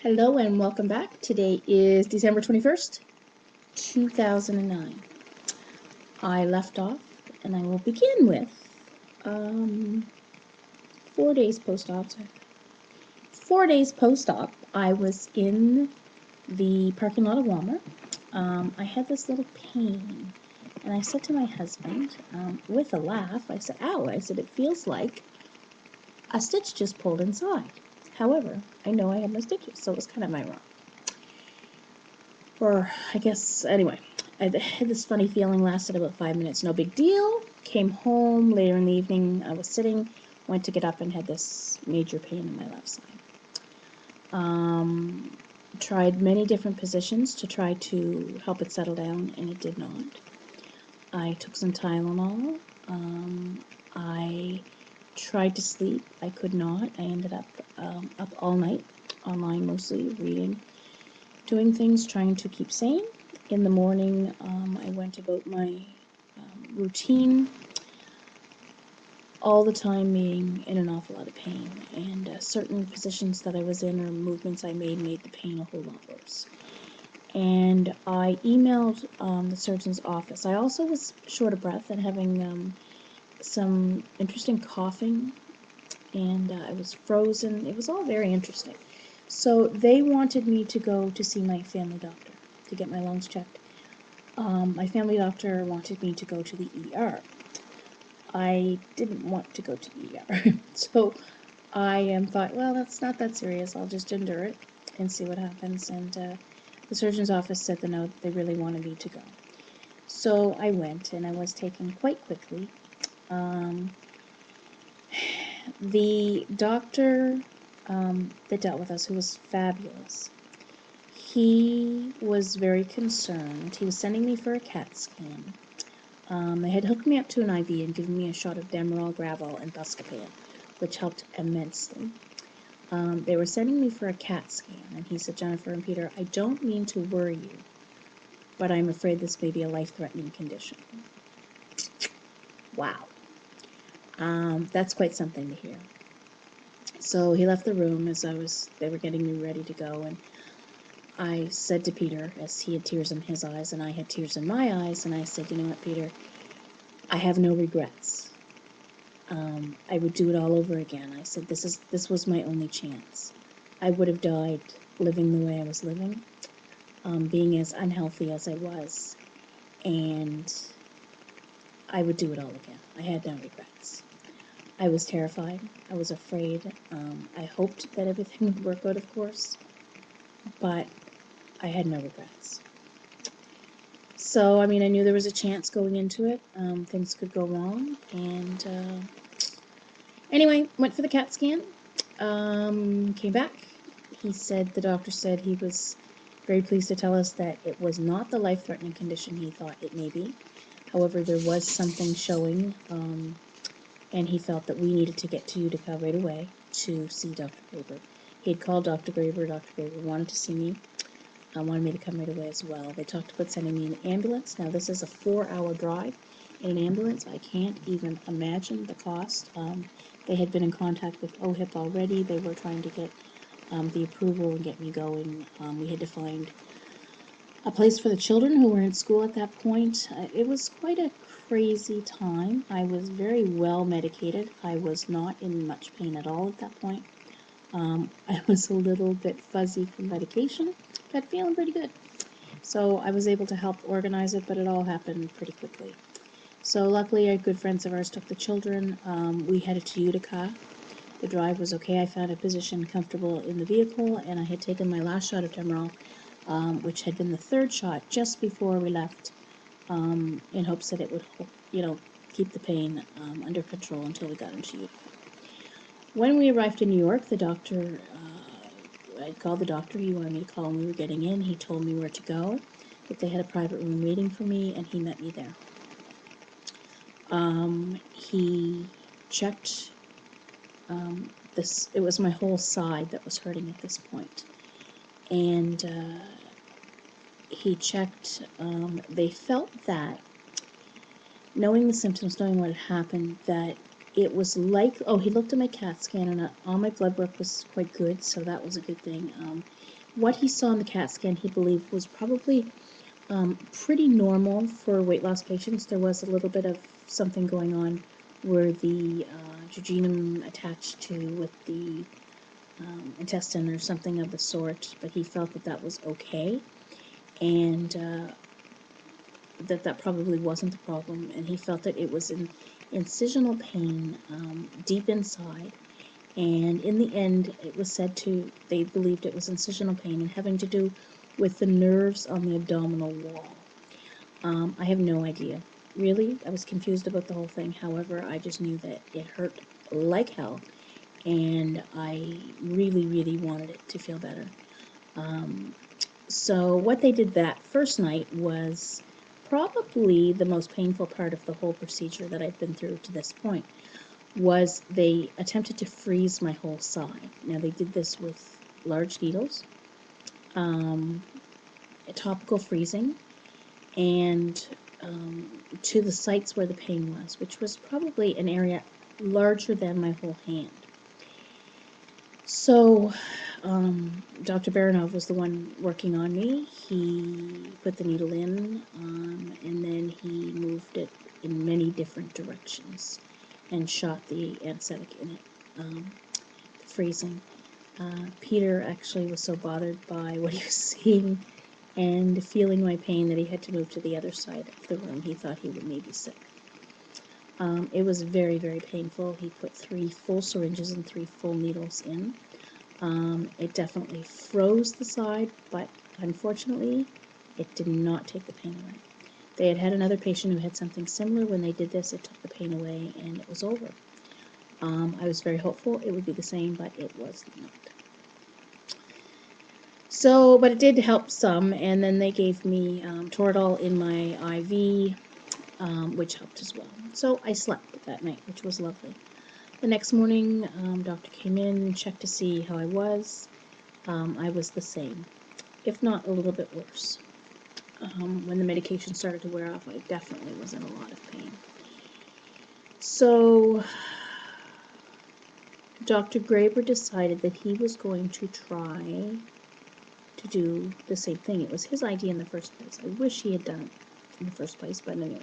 Hello and welcome back. Today is December 21st, 2009. I left off and I will begin with 4 days post-op. 4 days post-op, I was in the parking lot of Walmart. I had this little pain and I said to my husband, with a laugh, I said, "Ow," I said, "it feels like a stitch just pulled inside." However, I know I had no stitches, so it was kind of my wrong. Or, I guess, anyway, I had this funny feeling, lasted about 5 minutes, no big deal. Came home later in the evening, I was sitting, went to get up and had this major pain in my left side. Tried many different positions to try to help it settle down, and it did not. I took some Tylenol. I tried to sleep. I could not. I ended up up all night, online mostly, reading, doing things, trying to keep sane. In the morning, I went about my routine, all the time being in an awful lot of pain, and certain positions that I was in or movements I made the pain a whole lot worse. And I emailed the surgeon's office. I also was short of breath and having some interesting coughing, and I was frozen. It was all very interesting. So they wanted me to go to see my family doctor to get my lungs checked. My family doctor wanted me to go to the ER. I didn't want to go to the ER. So I thought, well, that's not that serious. I'll just endure it and see what happens. And the surgeon's office said that no, they really wanted me to go. So I went, and I was taken quite quickly. The doctor that dealt with us, who was fabulous, he was very concerned. He was sending me for a CAT scan. They had hooked me up to an IV and given me a shot of Demerol, Gravol, and Buscopan, which helped immensely. They were sending me for a CAT scan, and he said, "Jennifer and Peter, I don't mean to worry you, but I'm afraid this may be a life-threatening condition." Wow. That's quite something to hear. So he left the room as they were getting me ready to go, and I said to Peter, as he had tears in his eyes and I had tears in my eyes, and I said, "You know what, Peter, I have no regrets. I would do it all over again." I said, this was my only chance. I would have died living the way I was living, being as unhealthy as I was, and I would do it all again. I had no regrets. I was terrified. I was afraid. I hoped that everything would work out, of course, but I had no regrets. So, I mean, I knew there was a chance going into it. Things could go wrong, and anyway, went for the CAT scan. Came back. The doctor said he was very pleased to tell us that it was not the life-threatening condition he thought it may be. However, there was something showing, and he felt that we needed to get to Utica right away to see Dr. Graber. He had called Dr. Graber. Dr. Graber wanted to see me. Wanted me to come right away as well. They talked about sending me in an ambulance. Now, this is a 4-hour drive in an ambulance. I can't even imagine the cost. They had been in contact with OHIP already. They were trying to get the approval and get me going. We had to find a place for the children who were in school at that point. It was quite a crazy time. I was very well medicated. I was not in much pain at all at that point. I was a little bit fuzzy from medication, but feeling pretty good. So I was able to help organize it, but it all happened pretty quickly. So luckily, our good friends of ours took the children. We headed to Utica. The drive was okay. I found a position comfortable in the vehicle, and I had taken my last shot of Demerol, which had been the 3rd shot, just before we left, in hopes that it would, keep the pain under control until we got into Utica. When we arrived in New York, the doctor, I called the doctor. He wanted me to call when we were getting in. He told me where to go, that they had a private room waiting for me, and he met me there. He checked it was my whole side that was hurting at this point. And he checked, they felt that, knowing the symptoms, knowing what had happened, that it was like, oh, he looked at my CAT scan, and all my blood work was quite good, so that was a good thing. What he saw in the CAT scan, he believed, was probably pretty normal for weight loss patients. There was a little bit of something going on where the jejunum attached to with the intestine or something of the sort, but he felt that that was okay, and that probably wasn't the problem, and he felt that it was an incisional pain deep inside, and in the end it was said to, they believed it was incisional pain and having to do with the nerves on the abdominal wall. I have no idea. Really, I was confused about the whole thing. However, I just knew that it hurt like hell, and I really, really wanted it to feel better. So what they did that first night was probably the most painful part of the whole procedure that I've been through to this point, was they attempted to freeze my whole side. Now, they did this with large needles, topical freezing, and to the sites where the pain was, which was probably an area larger than my whole hand. So Dr. Baranov was the one working on me. He put the needle in, and then he moved it in many different directions and shot the anesthetic in it, the freezing. Peter actually was so bothered by what he was seeing and feeling my pain that he had to move to the other side of the room. He thought he would maybe sick. It was very, very painful. He put 3 full syringes and 3 full needles in. It definitely froze the side, but unfortunately, it did not take the pain away. They had another patient who had something similar. When they did this, it took the pain away, and it was over. I was very hopeful it would be the same, but it was not. So, but it did help some, and then they gave me Toradol in my IV, which helped as well. So I slept that night, which was lovely. The next morning, doctor came in, checked to see how I was. I was the same, if not a little bit worse. When the medication started to wear off, I definitely was in a lot of pain. So Dr. Graber decided that he was going to try to do the same thing. It was his idea in the first place. I wish he had done it in the first place, but anyway.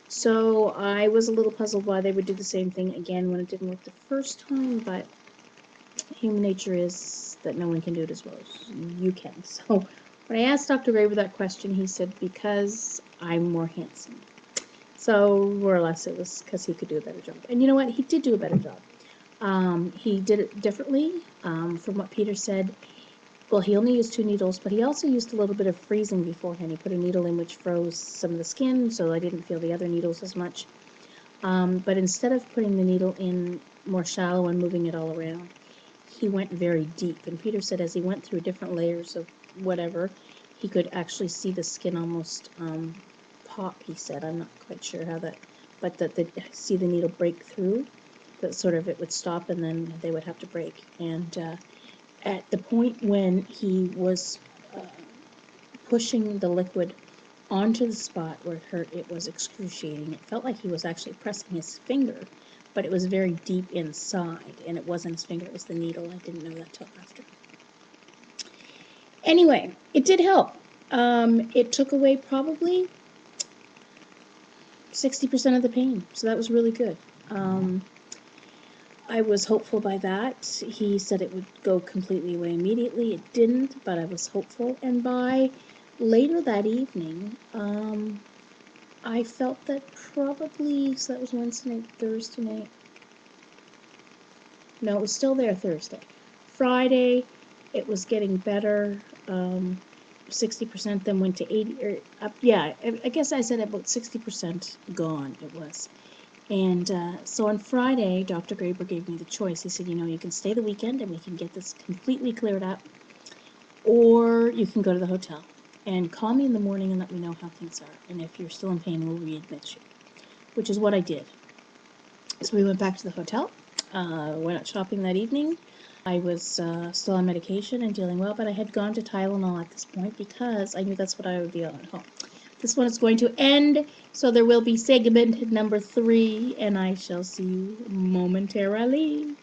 So I was a little puzzled why they would do the same thing again when it didn't work the first time, but human nature is that no one can do it as well as you can. So when I asked Dr. Graber that question, he said, because I'm more handsome. So more or less it was because he could do a better job. And you know what? He did do a better job. He did it differently. From what Peter said, well, he only used 2 needles, but he also used a little bit of freezing beforehand. He put a needle in which froze some of the skin, so I didn't feel the other needles as much. But instead of putting the needle in more shallow and moving it all around, he went very deep. And Peter said as he went through different layers of whatever, he could actually see the skin almost pop, he said. I'm not quite sure how that, but that they'd see the needle break through, that sort of it would stop and then they would have to break. And at the point when he was pushing the liquid onto the spot where it hurt, it was excruciating. It felt like he was actually pressing his finger, but it was very deep inside, and it wasn't his finger, it was the needle. I didn't know that till after. Anyway, it did help. It took away probably 60% of the pain, so that was really good. I was hopeful by that. He said it would go completely away immediately. It didn't, but I was hopeful. And by later that evening, I felt that probably, so that was Wednesday night, Thursday night. No, it was still there Thursday. Friday, it was getting better. 60%, then went to 80, or up. Yeah, I guess I said about 60% gone it was. And so on Friday, Dr. Graber gave me the choice. He said, you know, you can stay the weekend and we can get this completely cleared up, or you can go to the hotel and call me in the morning and let me know how things are. And if you're still in pain, we'll readmit you, which is what I did. So we went back to the hotel, went out shopping that evening. I was still on medication and dealing well, but I had gone to Tylenol at this point because I knew that's what I would be on at home. This one is going to end, so there will be segment number 3, and I shall see you momentarily.